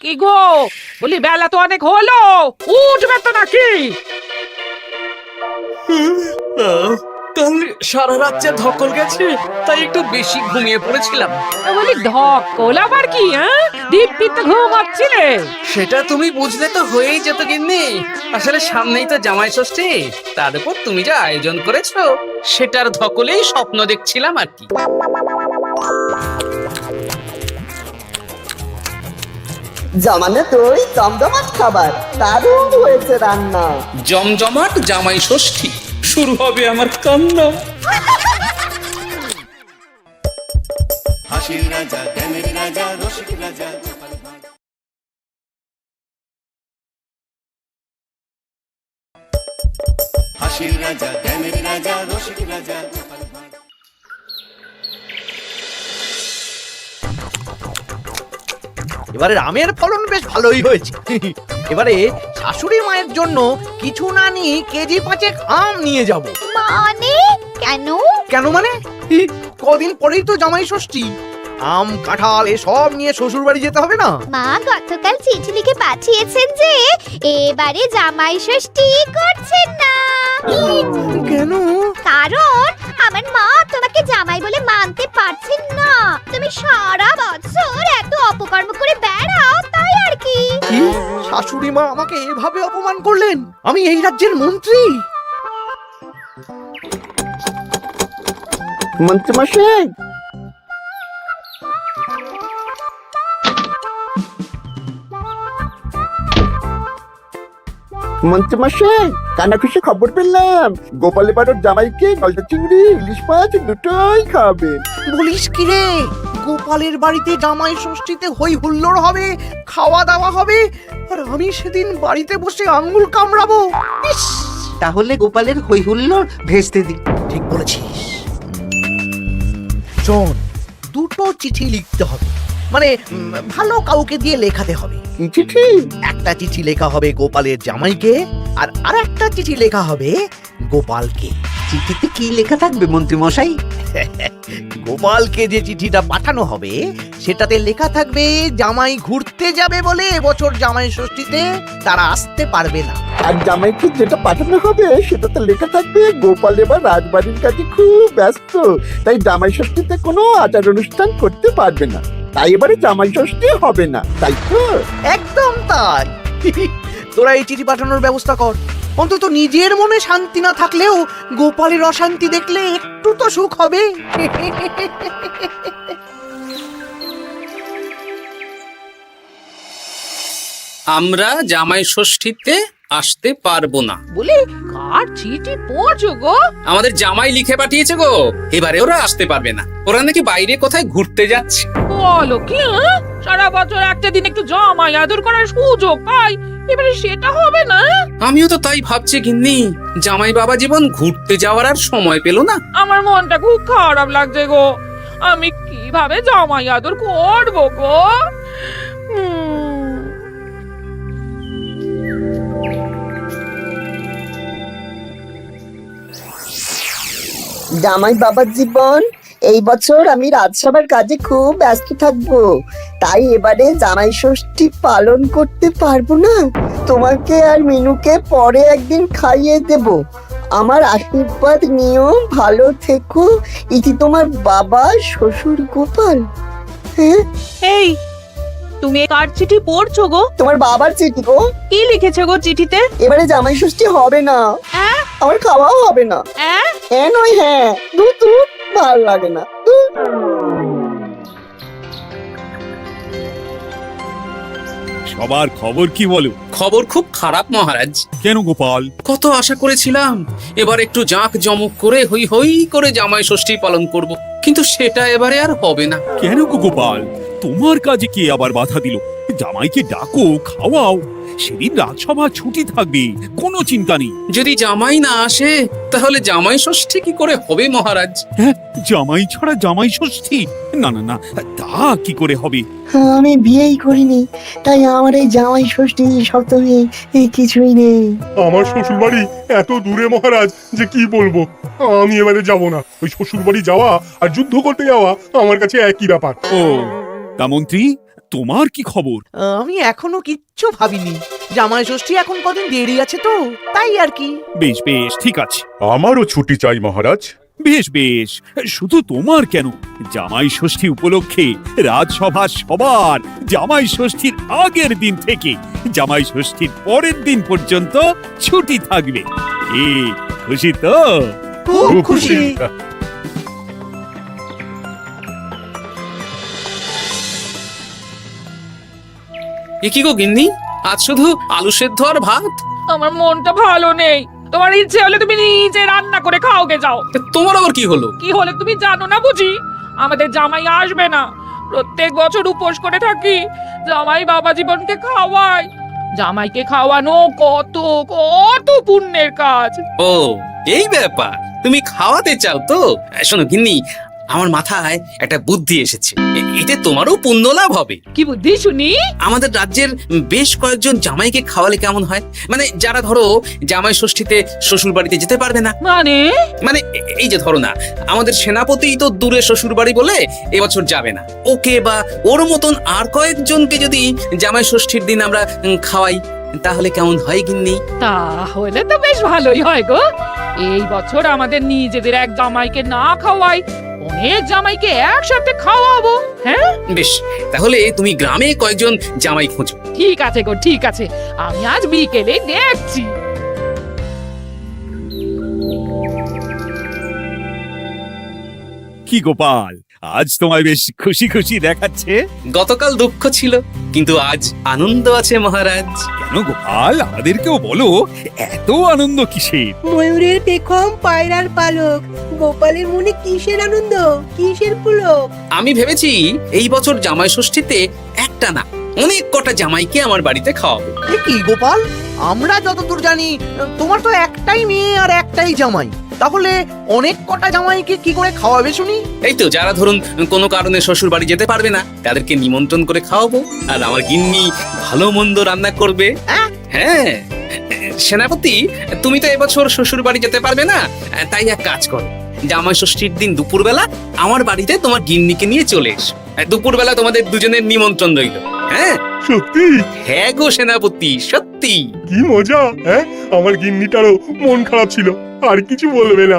কি গো, বলি বেলা তো অনেক হলো, উঠবে তো নাকি? কাল সারা রাত যে ধকল গেছে, তাই একটু বেশি ঘুমিয়ে পড়েছিলাম। বলি ধকল আবার কি? দিব্যি তো ঘুমাচ্ছিলে। সেটা তুমি বুঝলে তো হয়েই যেত গিন্নি। আসলে সামনেই তো জামাই ষষ্ঠী, তার উপর তুমি যা আয়োজন করেছো সেটার ধকলেই স্বপ্ন দেখছিলাম আর কি। জমানো দই জমজমাট খাবার, দারুণ হয়েছে রান্না। জমজমাট জামাই ষষ্ঠী, শুরু হবে আমার কান্না। হাসির রাজা, জ্ঞানের রাজা, রসিক রাজা। হাসির রাজা, জ্ঞানের রাজা, রসিক রাজা। এবারে আমের ফলন বেশ ভালোই হয়েছে। এবারে শাশুড়ি মায়ের জন্য কিছু না নিয়ে কেজি 5 আম নিয়ে যাব। মানে কেন? কেন মানে? কদিন পরেই তো জামাই ষষ্ঠী, আম কাঁঠাল এসব নিয়ে শ্বশুর বাড়ি যেতে হবে না? মা গতকাল চিঠি লিখে পাঠিয়েছেন যে এবারে জামাই ষষ্ঠী করছেন না। কেন? কারণ আমার মা তোমাকে জামাই বলে মানতে পারছেন না। তুমি সারা বছর এত অপকর্ম করে বেড়াও, তাই আর কি। কি? শাশুড়ি মা আমাকে এভাবে অপমান করলেন? আমি এই রাজ্যের মন্ত্রী। মন্ত্রীমশাই, মন্ত্রীমশাই, কানাখুশি খবর পেলাম গোপাল এবার ওর জামাইকে গলদা চিংড়ি ইলিশ মাছ দুটোই খাবেন। বলিস কি রে? গোপালের বাড়িতে জামাই ষষ্ঠীতে হই হুল্লোড় হবে, খাওয়া দাওয়া হবে, আর আমি সেদিন বাড়িতে বসে আঙ্গুল কামড়াবো। ইস! তাহলে গোপালের হই হুল্লোড় ভেস্তে দি। ঠিক বলেছিস। শোন, দুটো চিঠি লিখতে হবে, মানে ভালো কাউকে দিয়ে লেখাতে হবে। কি চিঠি? একটা চিঠি লেখা হবে গোপালের জামাইকে, আর আরেকটা চিঠি লেখা হবে গোপালকে। চিঠিতে কি লেখা থাকবে মন্ত্রী মশাই? গোপালকে যে চিঠিটা পাঠানো হবে সেটাতে লেখা থাকবে জামাই ঘুরতে যাবে বলে এবছর জামাই ষষ্ঠীতে তারা আসতে পারবে না। আর জামাইকে যেটা পাঠানো হবে সেটাতে লেখা থাকবে গোপাল এবার রাজবাড়ির কাছে খুব ব্যস্ত, তাই জামাই ষষ্ঠীতে কোনো আচার অনুষ্ঠান করতে পারবে না, তাই এবারে জামাই ষষ্ঠী হবে না, তাই তো? একদম তাই। তোরা এই চিঠি পাঠানোর ব্যবস্থা কর। অন্তত নিজের মনে শান্তি না থাকলেও গোপালের অশান্তি দেখলে একটু তো সুখ হবে। আমরা জামাই ষষ্ঠীতে আসতে পারবো না। বলি কার চিঠি পড়ছো গো? আমাদের জামাই লিখে পাঠিয়েছে গো, এবারে ওরা আসতে পারবে না। ওরা নাকি বাইরে কোথায় ঘুরতে যাচ্ছে। বলো কি? সারা বছর একটা দিন একটু জামাই আদর করার সুযোগ পাই, এবারে সেটা হবে না? আমিও তো তাই ভাবছি গিন্নি, জামাই বাবা জীবন ঘুরতে যাওয়ার আর সময় পেল না। আমার মনটা খুব খারাপ লাগছে গো। আমি কিভাবে জামাই আদর করবো গো? জামাই বাবার জীবন, এই বছর আমি রাজসভার কাজে খুব ব্যস্ত থাকবো, তাই এবারে জামাই ষষ্ঠী পালন করতে পারবো না। তোমাকে আর মিনুকে পরে একদিন খাইয়ে দেব। আমার আশীর্বাদ নিও, ভালো থেকো। ইতি তোমার বাবা শ্বশুর গোপাল। হ্যাঁ, এই তুমি কার চিঠি পড়ছো গো? তোমার বাবার চিঠি গো। কি লিখেছে গো চিঠিতে? এবারে জামাই ষষ্ঠী হবে না, আমার খাওয়াও হবে না। হ্যাঁ নয় হ্যাঁ, দূর দূর, ভালো লাগে না। সবার খবর কি বলো? খবর খুব খারাপ মহারাজ। কেন গোপাল? কত আশা করেছিলাম এবার একটু জাঁক জমক করে হই হই করে জামাই ষষ্ঠী পালন করব, কিন্তু সেটা এবারে আর হবে না। কেন গো গোপাল? তোমার কাজে কে আবার বাধা দিল? জামাইকে ডাকো, খাওয়াও, সেদিন রাজসভা ছুটি থাকবে, কোনো চিন্তা নেই। যদি জামাই না আসে তাহলে জামাই ষষ্ঠী কি করে হবে মহারাজ? হ্যাঁ, জামাই ছাড়া জামাই ষষ্ঠী? না না না, তা কি করে হবে? আমি বিয়েই করিনি, তাই আমার এই জামাই ষষ্ঠী সপ্তমী কিছুই নেই। আমার শ্বশুর বাড়ি এত দূরে মহারাজ যে কি বলবো। আমি এবারে যাব না। ওই শ্বশুর বাড়ি যাওয়া আর যুদ্ধ করতে যাওয়া আমার কাছে একই ব্যাপার। ও তা মন্ত্রী, তোমার কি খবর? আমি এখনো কিচ্ছু ভাবিনি। জামাই ষষ্ঠী এখন কদিন দেরি আছে তো, তাই আর কি। বেশ বেশ, ঠিক আছে। আমারও ছুটি চাই মহারাজ। বেশ বেশ, শুধু তোমার কেন, জামাই ষষ্ঠী উপলক্ষে রাজসভা সবার জামাই ষষ্ঠীর আগের দিন থেকে জামাই ষষ্ঠীর পরের দিন পর্যন্ত ছুটি থাকবে। এ খুশি তো? খুব খুশি। এ কি গো গিন্নি, আজ শুধু আলু সেদ্ধ আর ভাত? আমার মনটা ভালো নেই। তোমার ইচ্ছে হলে তুমি নিজে রান্না করে খাওগে যাও। তা তোমার আবার কি হলো? কি হলে তুমি জানো না বুঝি? আমাদের জামাই আসবে না। প্রত্যেক বছর উপোস করে থাকি, জামাই বাবা জীবনকে খাওয়ায়। জামাইকে খাওয়ানো কত কত পুণ্যের কাজ। ও, এই ব্যাপার। তুমি খাওয়াতে চাও তো? শোনো গিন্নি, আমার মাথায় একটা বুদ্ধি এসেছে। এতে তোমারও পুণ্য লাভ হবে। কি বুদ্ধি শুনি? আমাদের রাজ্যের বেশ কয়েকজন জামাইকে খাওয়ালে কেমন হয়? মানে যারা ধরো জামাই ষষ্ঠীতে শ্বশুর বাড়িতে যেতে পারবে না। মানে মানে এই যে ধরো না, আমাদের সেনাপতি তো দূরে শ্বশুর বাড়ি বলে এবছর যাবে না। ওকে বা ওর মতন আর কয়েকজনকে যদি জামাই ষষ্ঠীর দিন আমরা খাওয়াই, তাহলে কেমন হয় গিন্নি? তাহলে তো বেশ ভালোই হয় গো। এই বছর আমাদের নিজেদের এক জামাইকে না খাওয়াই, অনেক জামাইকে একসাথে খাওয়াবো। হ্যাঁ বেশ, তাহলে তুমি গ্রামে কয়েকজন জামাই খোঁজো। ঠিক আছে গো, ঠিক আছে। আমি আজ বিকেলে দেখছি। কি গোপাল, আজ তোমায় বেশ খুশি খুশি দেখাচ্ছে। গতকাল দুঃখ ছিল, কিন্তু আজ আনন্দ আছে মহারাজ। কেন গোপাল, আমাদেরকেও বলো, এত আনন্দ কিসের? ময়ূরের পেখম, পায়রার পালক, গোপালের মনে কিসের আনন্দ, কিসের পুলক? আমি ভেবেছি এই বছর জামাই ষষ্ঠীতে একটা না, অনেক কটা জামাইকে আমার বাড়িতে খাওয়াবো। এ কি গোপাল, আমরা যতদূর জানি তোমার তো একটাই মেয়ে আর একটাই জামাই, তাহলে অনেক কটা জামাইকে কি করে খাওয়াবে শুনি? এই তো যারা ধরুন কোনো কারণে শ্বশুর বাড়ি যেতে পারবে না, তাদেরকে নিমন্ত্রণ করে খাওয়াবো। আর আমার গিন্নি ভালো মন্দ রান্না করবে। হ্যাঁ সেনাপতি, তুমি তো এবছর শ্বশুর বাড়ি যেতে পারবে না, তাই এক কাজ করো, জামাই ষষ্ঠীর দিন দুপুরবেলা আমার বাড়িতে তোমার গিন্নিকে নিয়ে চলে এসো। দুপুরবেলা তোমাদের দুজনের নিমন্ত্রণ রইল। হ্যাঁ সত্যি? হ্যাঁ গো সেনাপতি, সত্যি। কি মজা! হ্যাঁ, আমার গিন্নিটারও মন খারাপ ছিল, আর কিছু বলবে না।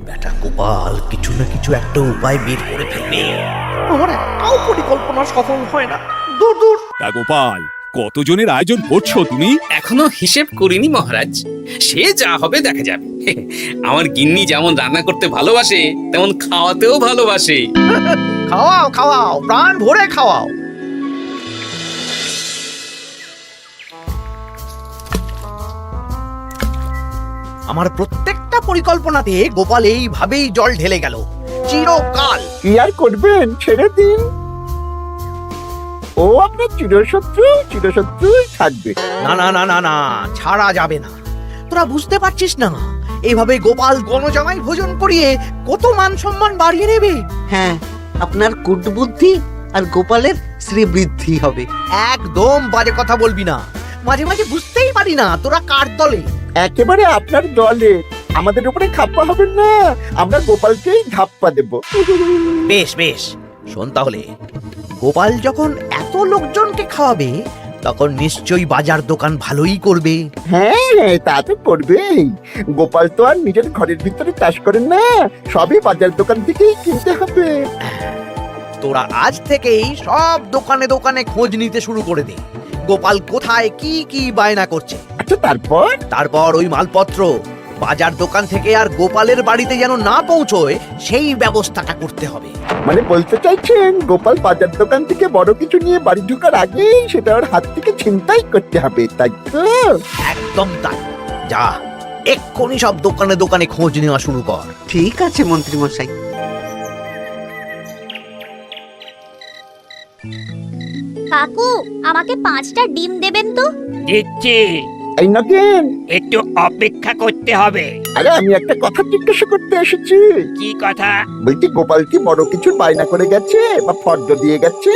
বেটা গোপাল কিছু না কিছু একটা উপায় বের করে ফেলবে। আমার একটাও পরিকল্পনা সফল হয় না। দূর দূর। তা গোপাল, কতজনের আয়োজন করছো তুমি? এখনো হিসেব করিনি মহারাজ, সে যা হবে দেখা যাবে। আমার গিন্নি যেমন রান্না করতে ভালোবাসে, তেমন খাওয়াতেও ভালোবাসে। খাওয়াও খাওয়াও, প্রাণ ভরে খাওয়াও। আমার প্রত্যেকটা পরিকল্পনাতে গোপাল এইভাবেই জল ঢেলে গেল চিরকাল। কি আর করবেন, ছেড়ে দিন। ও আপনার চিরশত্রু থাকবে। না না না না না, ছাড়া যাবে না। তোরা বুঝতে পারছিস না, এইভাবে গোপাল গণজামাই ভোজন করিয়ে কত মান সম্মান বাড়িয়ে নেবে। হ্যাঁ, আপনার কুটবুদ্ধি আর গোপালের শ্রীবৃদ্ধি হবে। একদম বাজে কথা বলবি না। মাঝে মাঝে বুঝতেই পারি না তোরা কার দলে। একেবারে আপনার দলে। আমাদের উপরে খাপ্পা হবেন না, আমরা গোপালকেই ধাপ্পা দেব। বেশ বেশ, শোন তাহলে, গোপাল যখন এত লোকজনকে খাওয়াবে, তখন নিশ্চয়ই বাজার দোকান ভালোই করবে। হ্যাঁ, তা তো করবেই। গোপাল তো আর নিজের ঘরের ভিতরে চাষ করেন না, সবই বাজার দোকান থেকেই কিনতে হবে। তোরা আজ থেকেই সব দোকানে দোকানে খোঁজ নিতে শুরু করে দে, গোপাল কোথায় কি কি বায়না করছে। আচ্ছা, তারপর ওই মালপত্র বাজার দোকান থেকে আর গোপালের বাড়িতে যেন না পৌঁছয়, সেই ব্যবস্থাটা করতে হবে। মানে বলতে চাইছেন গোপাল বাজার দোকান থেকে বড় কিছু নিয়ে বাড়ি ঢোকার আগেই সেটা ওর হাত থেকে ছিনতাই করতে হবে, তাই তো? একদম তাই। যা, এক্ষুনি সব দোকানে দোকানে খোঁজ নেওয়া শুরু কর। ঠিক আছে মন্ত্রী মশাই। কাকু, আমাকে 5টা ডিম দেবেন তো? দিচ্ছি, এই নগেন, একটু অপেক্ষা করতে হবে। আরে আমি একটা কথা জিজ্ঞাসা করতে এসেছি। কি কথা? বলছি গোপাল কি বড় কিছু বায়না করে গেছে বা ফর্দ দিয়ে গেছে?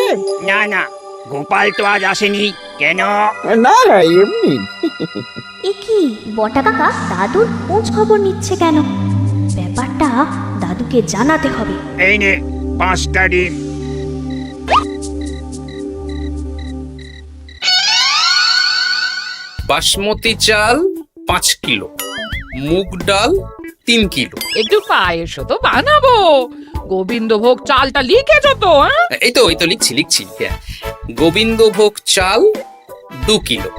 না না, গোপাল তো আজ আসেনি। কেন? না, এমনি। এ কি, বটা কাকা দাদুর খোঁজ খবর নিচ্ছে কেন? ব্যাপারটা দাদুকে জানাতে হবে। এই নে 5টা ডিম। বাসমতি চাল 5 কিলো, মুগ ডাল 3 কিলো। একটু পায়েসও তো বানাবো। গোবিন্দভোগ চালটা লিখেছো তো? এই তো লিখছি। হ্যাঁ, গোবিন্দভোগ চাল 2 কিলো।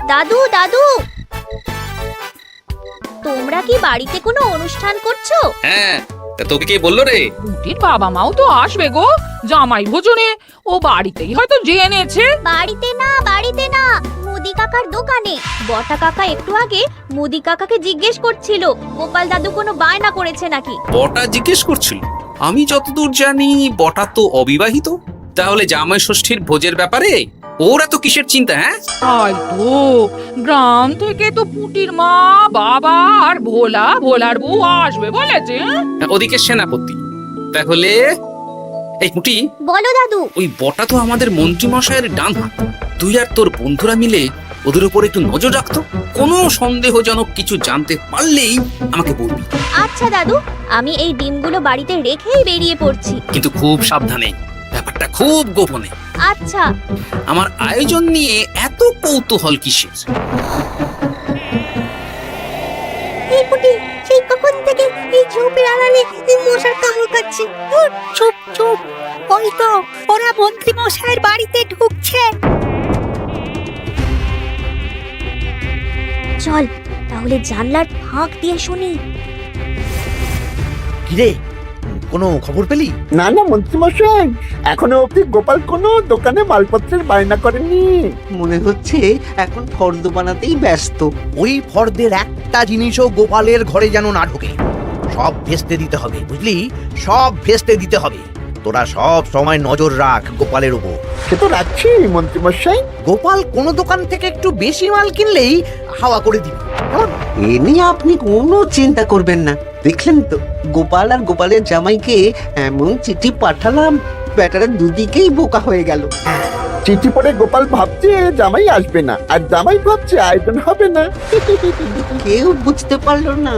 দাদু দাদু, তোমরা কি বাড়িতে কোনো অনুষ্ঠান করছো? হ্যাঁ, তা তোকে কে বললো রে? পুটির বাবা মাও তো আসবে গো জামাই ভোজনে। ও বাড়িতেই হয়তো জেনেছে। বাড়িতে না, মুদি কাকার দোকানে। বটা কাকা একটু আগে মুদি কাকাকে জিজ্ঞেস করছিল গোপাল দাদু কোনো বায়না করেছে নাকি। বটা জিজ্ঞেস করছিল? আমি যতদূর জানি বটা তো অবিবাহিত। তাহলে জামাই ষষ্ঠীর ভোজের ব্যাপারে ওরা তো কিসের চিন্তা? হ্যাঁ, হয়তো গ্রাম থেকে তো পুটির মা, বাবা আর ভোলার বউ আসবে বলেছে। ওদিকে সেনাপতি। তাহলে এই পুটি, বলো দাদু। ওই বটা তো আমাদের মন্ত্রী মশাইয়ের ডান হাত। তুই আর তোর বন্ধুরা মিলে ওদের উপর একটু নজর রাখতো। কোনো সন্দেহজনক কিছু জানতে পারলেই আমাকে বলবি। আচ্ছা দাদু, আমি এই ডিমগুলো বাড়িতে রেখেই বেরিয়ে পড়ছি। কিন্তু খুব সাবধানে, ব্যাপারটা খুব গোপনে। আচ্ছা। আমার আয়োজন নিয়ে এত কৌতূহল কিসের? এই পুটি, সেই কখন থেকে এই ঝোপের আড়ালে এই মশার কামড় খাচ্ছি। চুপ চুপ, ওই তো ওরা মন্ত্রী মশাইয়ের বাড়িতে ঢুকছে। চল তাহলে জানলার ফাঁক দিয়ে শুনি। কিরে, কোনো খবর পেলি? না মন্ত্রীমশাই, এখনো অব্দি গোপাল কোনো দোকানে মালপত্রের বায়না করেনি। মনে হচ্ছে এখন ফর্দ বানাতেই ব্যস্ত। ওই ফর্দের একটা জিনিসও গোপালের ঘরে যেন না ঢোকে। সব ভেস্তে দিতে হবে, বুঝলি? সব ভেস্তে দিতে হবে। তোরা সব সময় নজর রাখ গোপালের উপর। সে তো রাখছি মন্ত্রীমশাই। গোপাল কোন দোকান থেকে একটু বেশি মাল কিনলেই হাওয়া করে দিবি। এ নিয়ে আপনি কোনো চিন্তা করবেন না। দেখলেন তো গোপাল আর গোপালের জামাইকে এমন চিঠি পাঠালাম, বেটারা দুদিকেই বোকা হয়ে গেল। চিঠি পড়ে গোপাল ভাবছে জামাই আসবে না, আর জামাই ভাবছে আয়োজন হবে না। কেউ বুঝতে পারলো না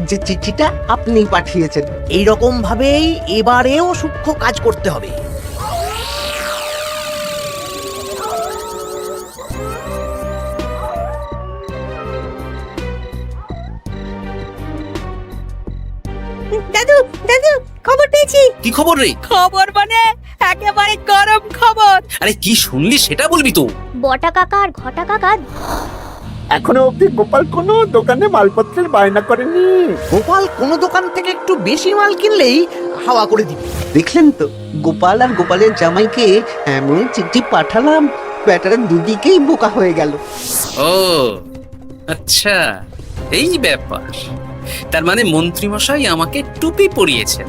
যে চিঠিটা আপনি পাঠিয়েছেন। এইরকম ভাবেই এবারেও সূক্ষ্ম কাজ করতে হবে। দাদু দাদু, খবর পেয়েছি। কি খবর রে? খবর মানে একেবারে গরম খবর। আরে কি শুনলি সেটা বলবি তো। বটা কাকা আর ঘটা কাকা এখনো অব্দি গোপাল কোনো দোকানে মালপত্রের বায়না করেনি। গোপাল কোন দোকান থেকে একটু বেশি মাল কিনলেই হাওয়া করে দিবি। দেখলেন তো গোপাল আর গোপালের জামাইকে এমন চিঠি পাঠালাম, বেটারা দুদিকেই বোকা হয়ে গেল। ও আচ্ছা, এই ব্যাপার। তার মানে মন্ত্রী মশাই আমাকে টুপি পরিয়েছেন।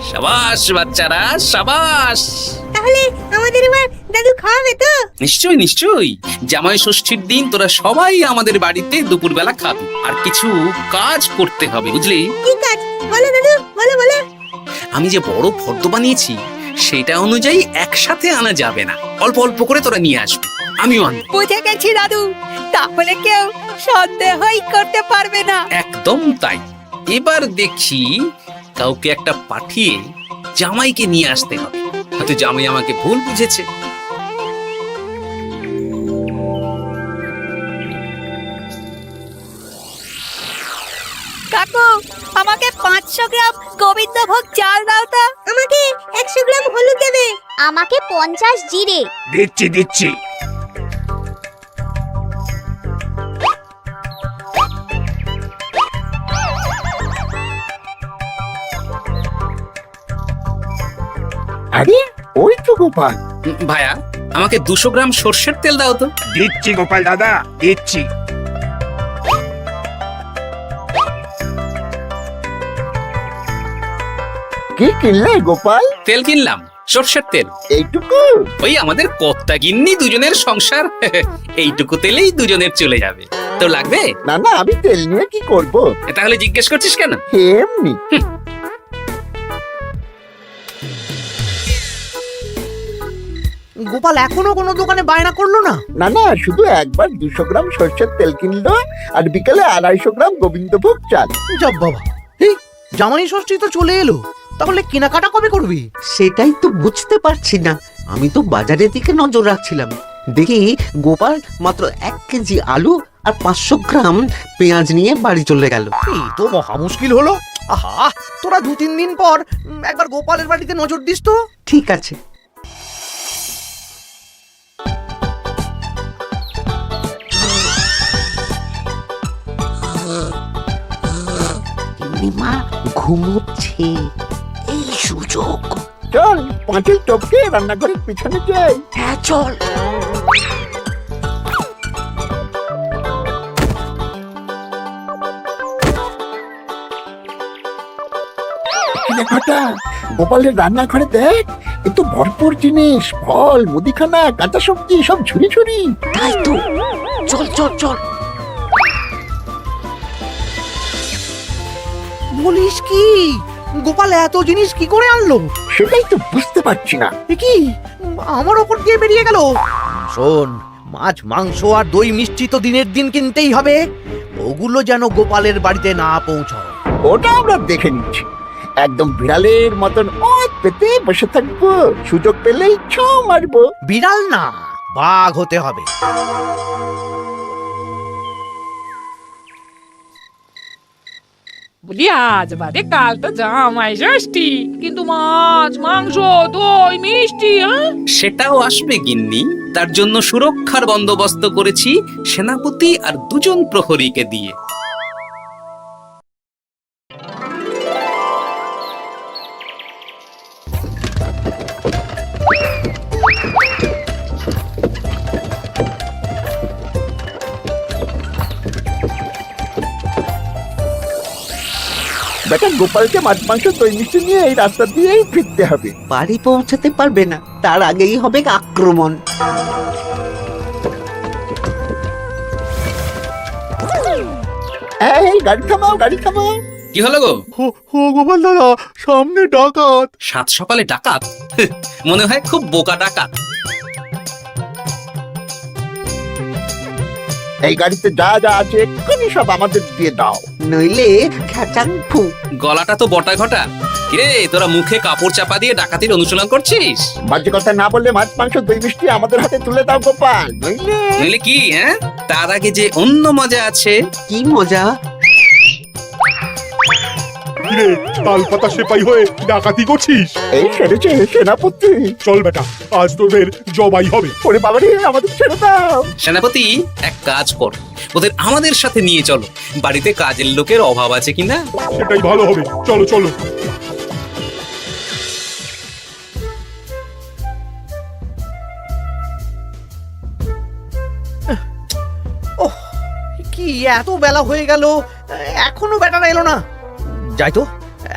সাবাস বাচ্চারা, সাবাস। তাহলে আমাদের এবার দাদু খাওয়াবে তো? নিশ্চয়ই। জামাই ষষ্ঠীর দিন তোরা সবাই আমাদের বাড়িতে দুপুরবেলা খাবি। আর কিছু কাজ করতে হবে, বুঝলি? কি কাজ? বলো দাদু, বলো। আমি যে বড় ফর্দ বানিয়েছি সেটা অনুযায়ী একসাথে আনা যাবে না, অল্প অল্প করে তোরা নিয়ে আসবি। আমিও আনবো। বুঝে গেছি দাদু, তাহলে কেউ সন্দেহই করতে পারবে না। একদম তাই। এবার দেখি কাউকে একটা পাঠিয়ে জামাইকে নিয়ে আসতে হবে। হয়তো জামাই আমাকে ভুল বুঝেছে। কাকু, আমাকে 500 গ্রাম গোবিন্দভোগ চাল দাও তো। আমাকে 100 গ্রাম হলুদ দেবে। আমাকে 50 জিরে। দিচ্ছি। আরে ওই তো গোপাল। ভাইয়া, আমাকে 200 গ্রাম সর্ষের তেল দাও তো। দিচ্ছি গোপাল দাদা, দিচ্ছি। কি কিনলে গোপাল? তেল কিনলাম, সর্ষের তেল। এইটুকু? ওই আমাদের কর্তা গিন্নি দুজনের সংসার, এইটুকু তেলেই দুজনের চলে যাবে। তো লাগবে? না আমি তেল নিয়ে কি করব? তাহলে জিজ্ঞেস করছিস কেন? এমনি। গোপাল এখনো কোনো দোকানে বায়না করলো না? না শুধু একবার 200 গ্রাম সর্ষের তেল কিনলো, আর বিকেলে 250 গ্রাম গোবিন্দভোগ চাল। যাব বাবা, এই জামাই ষষ্ঠী তো চলে এলো, তাহলে কেনাকাটা কবে করবি? সেটাই তো বুঝতে পারছি না। আমি তো বাজারের দিকে নজর রাখছিলাম, দেখি গোপাল মাত্র 1 কেজি আলু আর 500 গ্রাম পেঁয়াজ নিয়ে বাড়ি চলে গেল। এই তো মহা মুশকিল হলো। আহা, তোরা 2-3 দিন পর একবার গোপালের বাড়িতে নজর দিস তো। ঠিক আছে। মা ঘুমোচ্ছে, এই সুযোগ। চল পাঁচিল টপকে রান্নাঘরের পিছনে যাই। হ্যাঁ চল। ঘটা গোপালের রান্নাঘরে দেখ, এ তো ভরপুর জিনিস, ফল, মুদিখানা, কাঁচা সবজি সব ঝুড়ি ঝুড়ি। তাই তো, চল চল চল। বলিস কি, গোপাল এত জিনিস কি করে আনলো? সেটাই তো বুঝতে পারছি না। এ কি আমার ওপর দিয়ে বেরিয়ে গেল? শোন, মাছ, মাংস আর দই মিষ্টি তো দিনের দিন কিনতেই হবে, ওগুলো যেন গোপালের বাড়িতে না পৌঁছায়। ওটা আমরা দেখে নিচ্ছি। একদম বিড়ালের মতন ওত পেতে বসে থাকবো, সুযোগ পেলেই ছো মারবো। বিড়াল না, বাঘ হতে হবে। বলি আজ বাদে কাল তো জামাই ষষ্ঠী, কিন্তু মাছ মাংস দই মিষ্টি সেটাও আসবে গিন্নি। তার জন্য সুরক্ষার বন্দোবস্ত করেছি সেনাপতি আর 2 জন প্রহরীকে দিয়ে। বেটা গোপালকে মাছ মাংস দই মিষ্টি নিয়ে এই রাস্তা দিয়েই ফিরতে হবে। বাড়ি পৌঁছাতে পারবে না, তার আগেই হবে আক্রমণ। এই গাড়ি থামাও, গাড়ি থামাও। কি হলো গো? ও গোপাল দাদা, সামনে ডাকাত। 7 সকালে ডাকাত? মনে হয় খুব বোকা ডাকাত। এই গাড়িতে যা যা আছে এক্ষুনি সব আমাদের দিয়ে দাও। নইলে খ্যাচাং ফু। গলাটা তো বটা ঘটা। কিরে, তোরা মুখে কাপড় চাপা দিয়ে ডাকাতির অনুশীলন করছিস? বাজে কথা না বললে মাছ মাংস দই মিষ্টি আমাদের হাতে তুলে দাও গোপাল, নইলে। নইলে কি? হ্যাঁ, তার আগে যে অন্য মজা আছে। কি মজা? কিরে, তাল পাতা সেপাই হয়ে ডাকাতি করছিস? এই সেরেছে সেনাপতি। চল বেটা, আজ তোদের জবাই হবে। ওরে বাবা রে, আমাদের ছেড়ে দাও। সেনাপতি, এক কাজ কর, ওদের আমাদের সাথে নিয়ে চলো। বাড়িতে কাজের লোকের অভাব আছে কিনা। সেটাই ভালো হবে, চলো চলো। ওহ, কি এত বেলা হয়ে গেল, এখনো বেটারা এলো না। যাই তো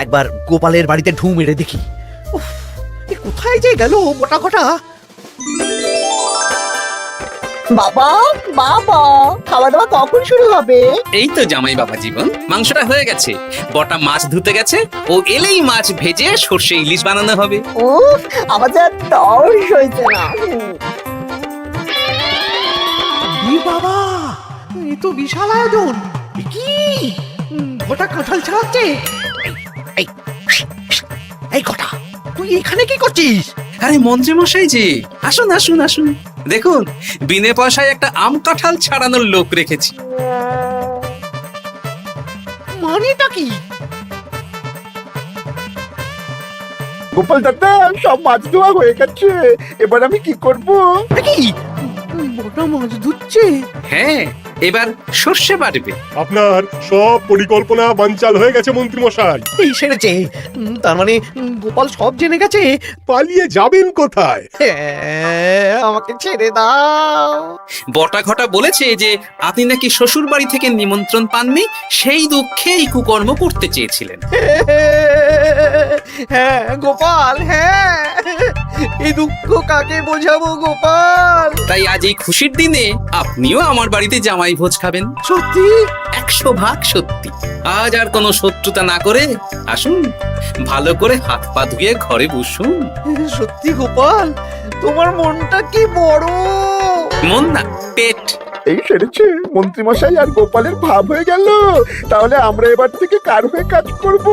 একবার গোপালের বাড়িতে ঢু মেরে দেখি। উফ, এ কোথায় যে গেল মোটা ঘটা? বাবা বাবা, খাওয়া দাওয়া কখন শুরু হবে? এই তো জামাই বাবা জীবন, মাংসটা হয়ে গেছে। বটা মাছ ধুতে গেছে, ও এলেই মাছ ভেজে সর্ষে ইলিশ বানানো হবে। উফ, আমার যা তর্স হয়েছে না। এ বাবা, এ তো বিশাল আয়োজন। এ কি গোটা কাঁঠাল ছাড়াচ্ছে? এই, এই গোটা, তুই এখানে কি করছিস? আরে মন্ত্রী মশাই যে, আসুন আসুন আসুন। দেখুন, বিনে পয়সায় একটা আম কাঁঠাল ছাড়ানোর লোক রেখেছি। মানেটা কি? গোপাল দাদা, সব মাছ ধোয়া হয়ে গেছে, এবার আমি কি করব? এ কি গোটা মাছ ধুচ্ছে? হ্যাঁ, এবার সর্ষে বাটবে। আপনার সব পরিকল্পনা বানচাল হয়ে গেছে মন্ত্রী মশাই। এই সেরেছে, তার মানে গোপাল সব জেনে গেছে। পালিয়ে যাবেন কোথায়? হ্যাঁ, আমাকে ছেড়ে দাও। বটা ঘটা বলেছে যে আপনি নাকি শ্বশুর বাড়ি থেকে নিমন্ত্রণ পাননি, সেই দুঃখে এই কুকর্ম করতে চেয়েছিলেন। হ্যাঁ গোপাল, হ্যাঁ, এই দুঃখ কাকে বোঝাবো গোপাল? তাই আজ এই খুশির দিনে আপনিও আমার বাড়িতে জামাই ভোজ খাবেন। সত্যি? 100% সত্যি। আজ আর কোনো শত্রুতা না করে আসুন, ভালো করে হাত পা ধুয়ে ঘরে বসুন। সত্যি গোপাল, তোমার মনটা কি বড়। মন না, পেট। এই সেরেছে, মন্ত্রী মশাই আর গোপালের ভাব হয়ে গেল। তাহলে আমরা এবার থেকে কার হয়ে কাজ করব?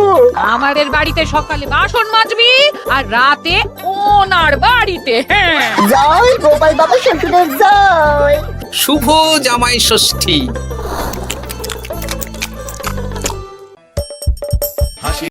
আমাদের বাড়িতে সকালে বাসন মাজবি আর রাতে ওনার বাড়িতে। হ্যাঁ, জয় গোপাল বাবা শ্বশুরের জয়। শুভ জামাই ষষ্ঠী।